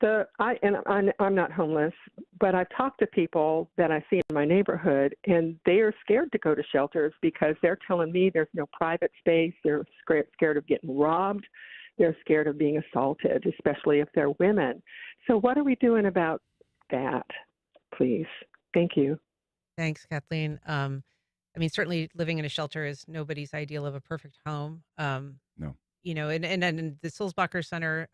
I'm not homeless, but I've talked to people that I see in my neighborhood, and they are scared to go to shelters because they're telling me there's no private space. They're scared of getting robbed. They're scared of being assaulted, especially if they're women. So what are we doing about that, please? Thank you. Thanks, Kathleen. I mean, certainly living in a shelter is nobody's ideal of a perfect home. No. And the Sulzbacher Center,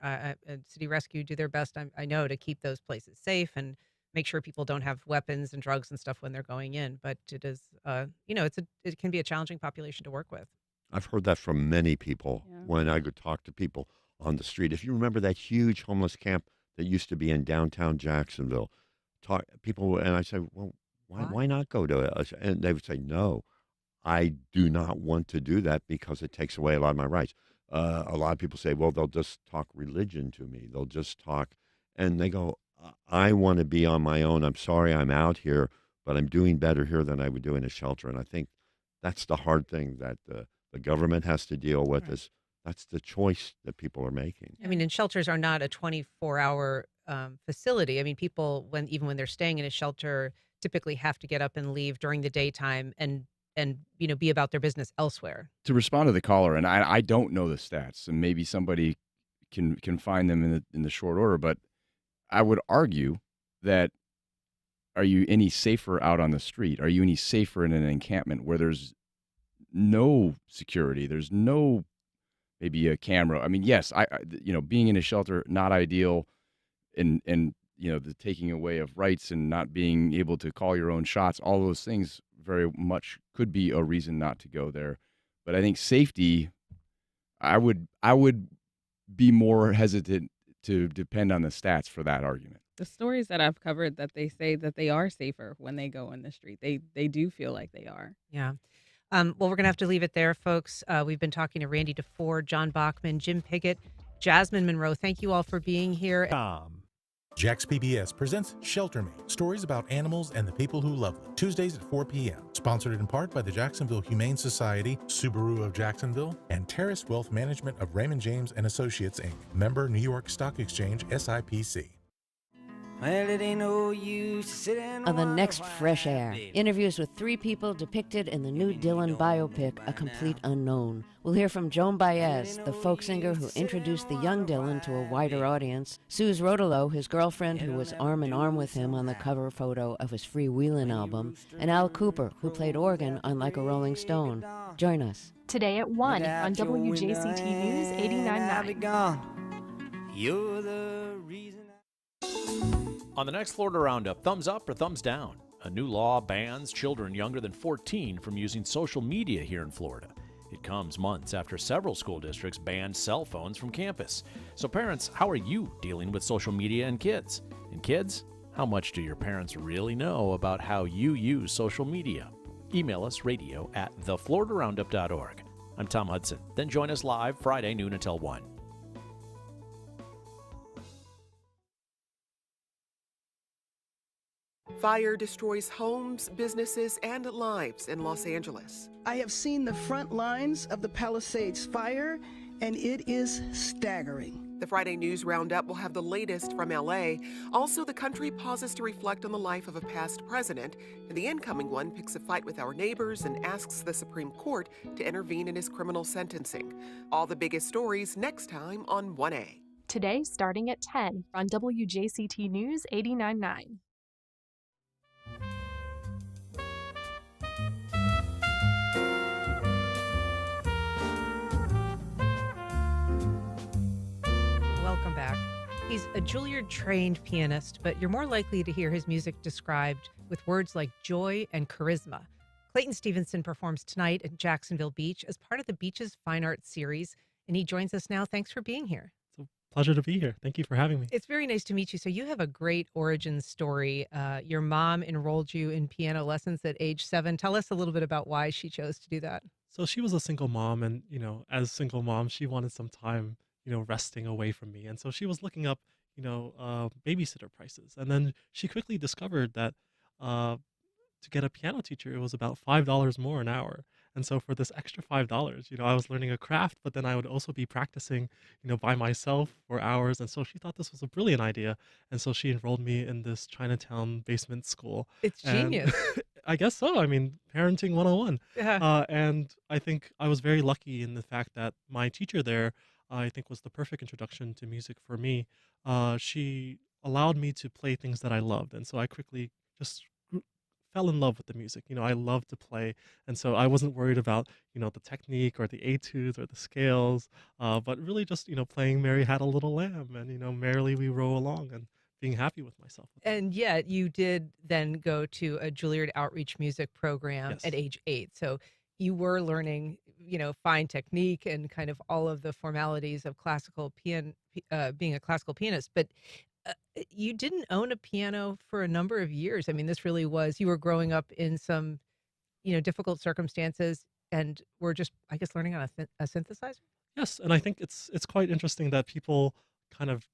City Rescue do their best, I know, to keep those places safe and make sure people don't have weapons and drugs and stuff when they're going in. But it is, it can be a challenging population to work with. I've heard that from many people when I would talk to people on the street. If you remember that huge homeless camp that used to be in downtown Jacksonville, and I say, well, why not go to it? And they would say, no, I do not want to do that because it takes away a lot of my rights. A lot of people say, well, they'll just talk religion to me. They'll just talk, and they go, I want to be on my own. I'm sorry I'm out here, but I'm doing better here than I would do in a shelter. And I think that's the hard thing that the government has to deal with. Right. That's the choice that people are making. I mean, and shelters are not a 24-hour facility. I mean, people, even when they're staying in a shelter, typically have to get up and leave during the daytime and be about their business elsewhere. To respond to the caller, and I don't know the stats, and maybe somebody can find them in the short order, but I would argue that, are you any safer out on the street? Are you any safer in an encampment where there's no security? There's no maybe a camera. I mean, yes, being in a shelter, not ideal, and the taking away of rights and not being able to call your own shots, all those things very much could be a reason not to go there. But I think safety, I would be more hesitant to depend on the stats for that argument. The stories that I've covered that they say that they are safer when they go in the street. They do feel like they are. Yeah. Well, we're going to have to leave it there, folks. We've been talking to Randy DeFoor, John Bachman, Jim Piggott, Jasmine Monroe. Thank you all for being here. Jax PBS presents Shelter Me, stories about animals and the people who love them. Tuesdays at 4 p.m. Sponsored in part by the Jacksonville Humane Society, Subaru of Jacksonville, and Terrace Wealth Management of Raymond James and Associates, Inc., member New York Stock Exchange, SIPC. Well, it ain't no use sitting on the next Fresh Air. Interviews with 3 people depicted in the new Dylan biopic, A Complete Unknown. We'll hear from Joan Baez, the folk singer who introduced the young Dylan to a wider audience, Suze Rodolo, his girlfriend who was arm in arm with him on the cover photo of his Freewheelin' album, and Al Cooper, who played organ on Like a Rolling Stone. Join us. Today at 1 on WJCT News 89.9. You're the reason. On the next Florida Roundup, thumbs up or thumbs down? A new law bans children younger than 14 from using social media here in Florida. It comes months after several school districts banned cell phones from campus. So parents, how are you dealing with social media and kids? And kids, how much do your parents really know about how you use social media? Email us radio@thefloridaroundup.org. I'm Tom Hudson. Then join us live Friday noon until 1. Fire destroys homes, businesses, and lives in Los Angeles. I have seen the front lines of the Palisades fire, and it is staggering. The Friday News Roundup will have the latest from LA. Also, the country pauses to reflect on the life of a past president, and the incoming one picks a fight with our neighbors and asks the Supreme Court to intervene in his criminal sentencing. All the biggest stories next time on 1A. Today, starting at 10 on WJCT News 89.9. Welcome back. He's a Juilliard-trained pianist, but you're more likely to hear his music described with words like joy and charisma. Clayton Stevenson performs tonight at Jacksonville Beach as part of the Beach's Fine Arts series, and he joins us now. Thanks for being here. Pleasure to be here. Thank you for having me. It's very nice to meet you. So you have a great origin story. Your mom enrolled you in piano lessons at age 7. Tell us a little bit about why she chose to do that. So she was a single mom, and as a single mom, she wanted some time, resting away from me. And so she was looking up, babysitter prices. And then she quickly discovered that to get a piano teacher, it was about $5 more an hour. And so for this extra $5, I was learning a craft, but then I would also be practicing, by myself for hours. And so she thought this was a brilliant idea. And so she enrolled me in this Chinatown basement school. It's genius. I guess so. I mean, parenting 101. Yeah. And I think I was very lucky in the fact that my teacher there, I think, was the perfect introduction to music for me. She allowed me to play things that I loved. And so I quickly just fell in love with the music. I love to play. And so I wasn't worried about, the technique or the etudes or the scales, but really just, playing Mary Had a Little Lamb and, merrily we row along and being happy with myself. And yet you did then go to a Juilliard outreach music program at age 8. So you were learning, fine technique and kind of all of the formalities of being a classical pianist. But you didn't own a piano for a number of years. I mean, this really was, you were growing up in some, difficult circumstances and were just, I guess, learning on a synthesizer? Yes, and I think it's quite interesting that people kind of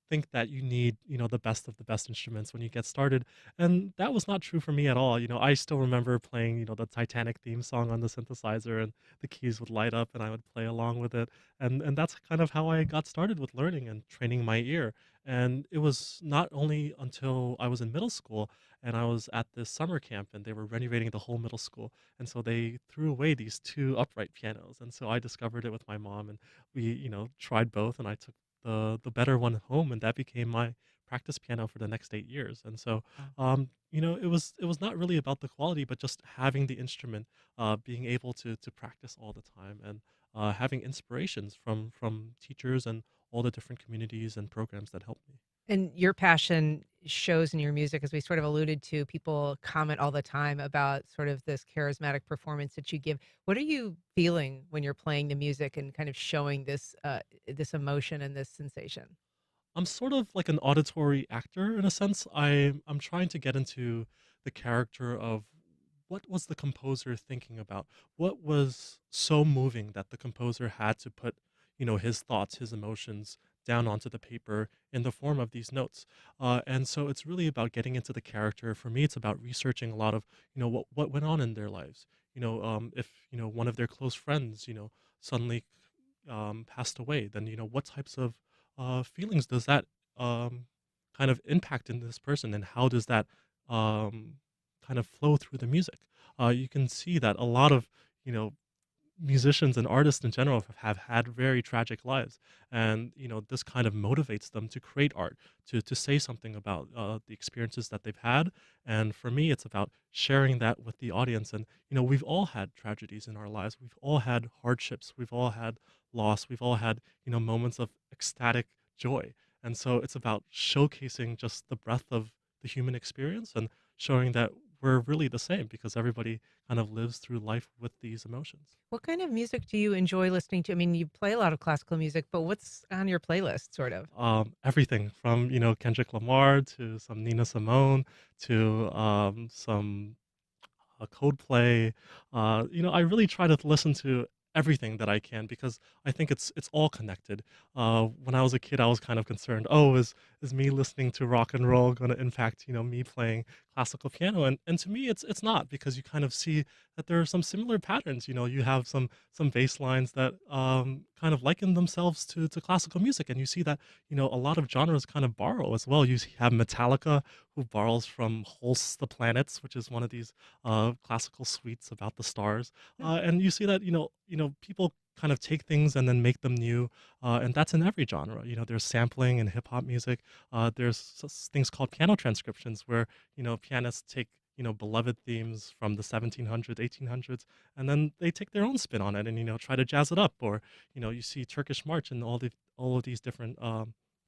think that you need, the best of the best instruments when you get started. And that was not true for me at all. I still remember playing, the Titanic theme song on the synthesizer and the keys would light up and I would play along with it. And that's kind of how I got started with learning and training my ear. And it was not only until I was in middle school and I was at this summer camp and they were renovating the whole middle school. And so they threw away these 2 upright pianos. And so I discovered it with my mom and we, tried both and I took the better one home, and that became my practice piano for the next 8 years. And so, it was not really about the quality, but just having the instrument, being able to practice all the time, and having inspirations from teachers and all the different communities and programs that helped me. And your passion shows in your music, as we sort of alluded to, people comment all the time about sort of this charismatic performance that you give. What are you feeling when you're playing the music and kind of showing this emotion and this sensation? I'm sort of like an auditory actor in a sense. I'm trying to get into the character of what was the composer thinking about? What was so moving that the composer had to put, his thoughts, his emotions down onto the paper in the form of these notes. And so it's really about getting into the character. For me, it's about researching a lot of, what went on in their lives. If, one of their close friends, suddenly passed away, then, what types of feelings does that kind of impact in this person, and how does that kind of flow through the music? You can see that a lot of musicians and artists in general have had very tragic lives, and this kind of motivates them to create art, to say something about the experiences that they've had. And for me, it's about sharing that with the audience. And we've all had tragedies in our lives, we've all had hardships, we've all had loss, we've all had moments of ecstatic joy. And so it's about showcasing just the breadth of the human experience and showing that we're really the same, because everybody kind of lives through life with these emotions. What kind of music do you enjoy listening to? I mean, you play a lot of classical music, but what's on your playlist, sort of? Everything from Kendrick Lamar to some Nina Simone to some Coldplay. I really try to listen to everything that I can, because I think it's all connected. When I was a kid, I was kind of concerned. Oh, is me listening to rock and roll going to impact me playing classical piano? And to me, it's not, because you kind of see that there are some similar patterns. You have some bass lines that kind of liken themselves to classical music, and you see that a lot of genres kind of borrow as well. You have Metallica, who borrows from Holst the Planets, which is one of these classical suites about the stars, and you see that people kind of take things and then make them new, and that's in every genre. There's sampling in hip hop music. There's things called piano transcriptions, where pianists take beloved themes from the 1700s, 1800s, and then they take their own spin on it and try to jazz it up. Or you see Turkish March and all of these different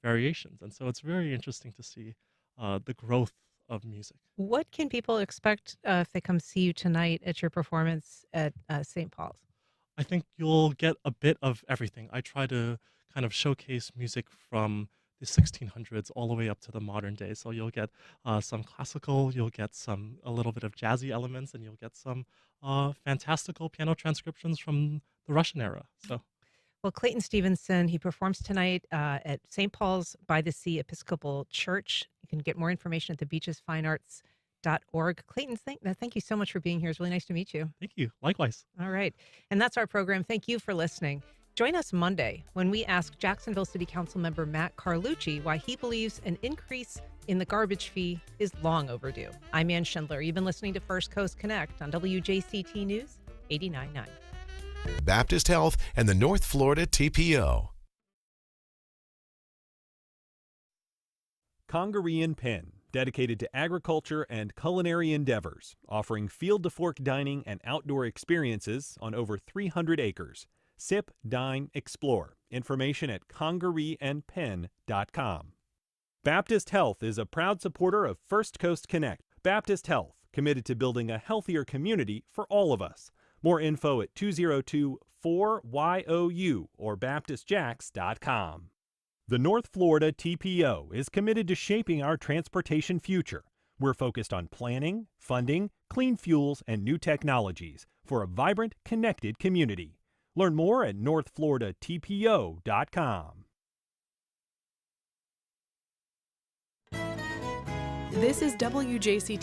variations. And so it's very interesting to see the growth of music. What can people expect if they come see you tonight at your performance at St. Paul's? I think you'll get a bit of everything. I try to kind of showcase music from the 1600s all the way up to the modern day. So you'll get some classical, you'll get a little bit of jazzy elements, and you'll get some fantastical piano transcriptions from the Russian era. So, well, Clayton Stevenson, he performs tonight at St. Paul's by the Sea Episcopal Church. You can get more information at thebeachesfinearts.org. Clayton, thank you so much for being here. It's really nice to meet you. Thank you. Likewise. All right. And that's our program. Thank you for listening. Join us Monday when we ask Jacksonville City Council member Matt Carlucci why he believes an increase in the garbage fee is long overdue. I'm Ann Schindler. You've been listening to First Coast Connect on WJCT News 89.9. Baptist Health and the North Florida TPO. Congaree & Penn, dedicated to agriculture and culinary endeavors, offering field-to-fork dining and outdoor experiences on over 300 acres. Sip, dine, explore. Information at congareeandpenn.com. Baptist Health is a proud supporter of First Coast Connect. Baptist Health, committed to building a healthier community for all of us. More info at 202-4YOU or baptistjax.com. The North Florida TPO is committed to shaping our transportation future. We're focused on planning, funding, clean fuels, and new technologies for a vibrant, connected community. Learn more at northfloridatpo.com. This is WJCT